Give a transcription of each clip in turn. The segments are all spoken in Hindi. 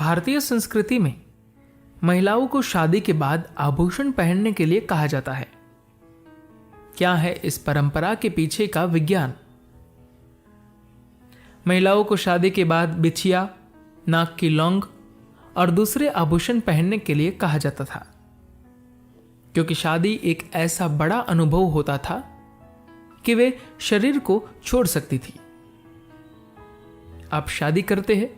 भारतीय संस्कृति में महिलाओं को शादी के बाद आभूषण पहनने के लिए कहा जाता है। क्या है इस परंपरा के पीछे का विज्ञान? महिलाओं को शादी के बाद बिछिया, नाक की लौंग और दूसरे आभूषण पहनने के लिए कहा जाता था, क्योंकि शादी एक ऐसा बड़ा अनुभव होता था कि वे शरीर को छोड़ सकती थी। आप शादी करते हैं,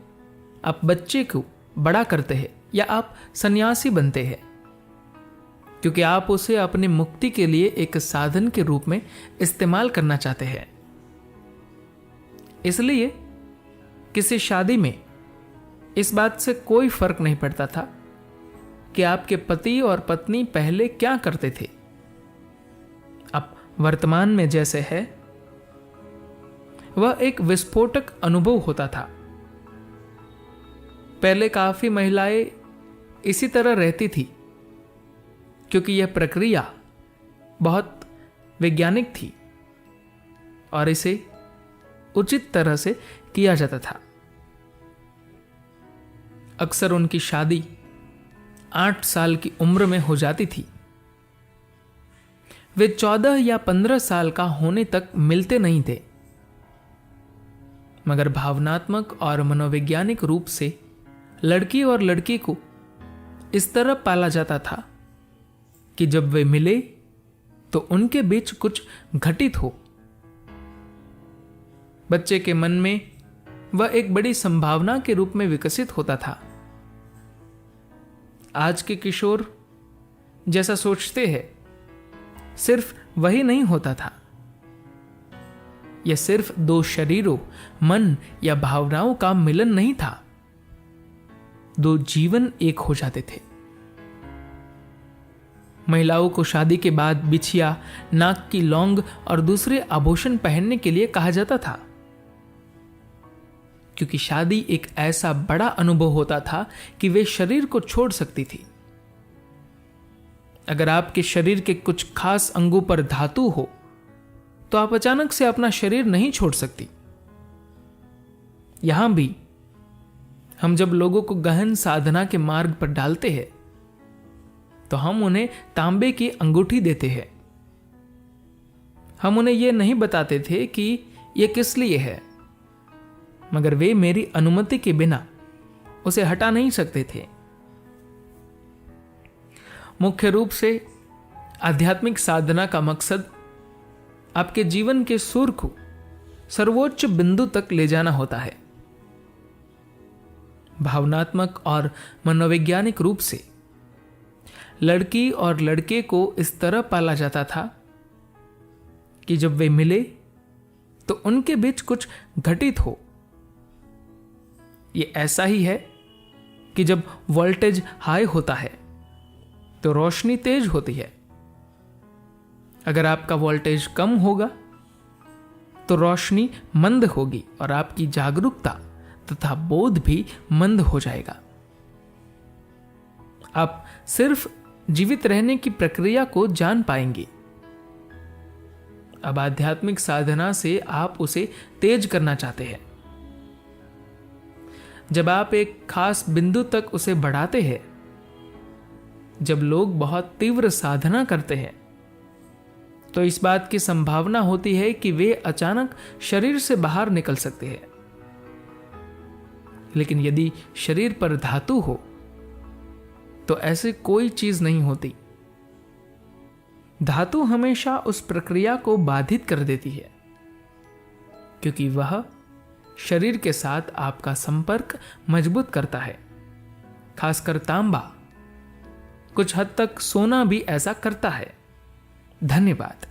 आप बच्चे को बड़ा करते हैं या आप सन्यासी बनते हैं, क्योंकि आप उसे अपनी मुक्ति के लिए एक साधन के रूप में इस्तेमाल करना चाहते हैं। इसलिए किसी शादी में इस बात से कोई फर्क नहीं पड़ता था कि आपके पति और पत्नी पहले क्या करते थे। अब वर्तमान में जैसे है, वह एक विस्फोटक अनुभव होता था। पहले काफी महिलाएं इसी तरह रहती थी, क्योंकि यह प्रक्रिया बहुत वैज्ञानिक थी और इसे उचित तरह से किया जाता था। अक्सर उनकी शादी 8 साल की उम्र में हो जाती थी। वे 14 या 15 साल का होने तक मिलते नहीं थे, मगर भावनात्मक और मनोवैज्ञानिक रूप से लड़की और लड़के को इस तरह पाला जाता था कि जब वे मिले तो उनके बीच कुछ घटित हो। बच्चे के मन में वह एक बड़ी संभावना के रूप में विकसित होता था। आज के किशोर जैसा सोचते हैं, सिर्फ वही नहीं होता था। यह सिर्फ 2 शरीरों, मन या भावनाओं का मिलन नहीं था। 2 जीवन एक हो जाते थे। महिलाओं को शादी के बाद बिछिया, नाक की लौंग और दूसरे आभूषण पहनने के लिए कहा जाता था, क्योंकि शादी एक ऐसा बड़ा अनुभव होता था कि वे शरीर को छोड़ सकती थी। अगर आपके शरीर के कुछ खास अंगों पर धातु हो तो आप अचानक से अपना शरीर नहीं छोड़ सकती। यहां भी हम जब लोगों को गहन साधना के मार्ग पर डालते हैं तो हम उन्हें तांबे की अंगूठी देते हैं। हम उन्हें यह नहीं बताते थे कि यह किस लिए है, मगर वे मेरी अनुमति के बिना उसे हटा नहीं सकते थे। मुख्य रूप से आध्यात्मिक साधना का मकसद आपके जीवन के सुर को सर्वोच्च बिंदु तक ले जाना होता है। भावनात्मक और मनोवैज्ञानिक रूप से लड़की और लड़के को इस तरह पाला जाता था कि जब वे मिले तो उनके बीच कुछ घटित हो। यह ऐसा ही है कि जब वोल्टेज हाई होता है तो रोशनी तेज होती है। अगर आपका वोल्टेज कम होगा तो रोशनी मंद होगी और आपकी जागरूकता तथा बोध भी मंद हो जाएगा। आप सिर्फ जीवित रहने की प्रक्रिया को जान पाएंगे। अब आध्यात्मिक साधना से आप उसे तेज करना चाहते हैं। जब आप एक खास बिंदु तक उसे बढ़ाते हैं, जब लोग बहुत तीव्र साधना करते हैं, तो इस बात की संभावना होती है कि वे अचानक शरीर से बाहर निकल सकते हैं। लेकिन यदि शरीर पर धातु हो तो ऐसी कोई चीज नहीं होती। धातु हमेशा उस प्रक्रिया को बाधित कर देती है, क्योंकि वह शरीर के साथ आपका संपर्क मजबूत करता है। खासकर तांबा, कुछ हद तक सोना भी ऐसा करता है। धन्यवाद।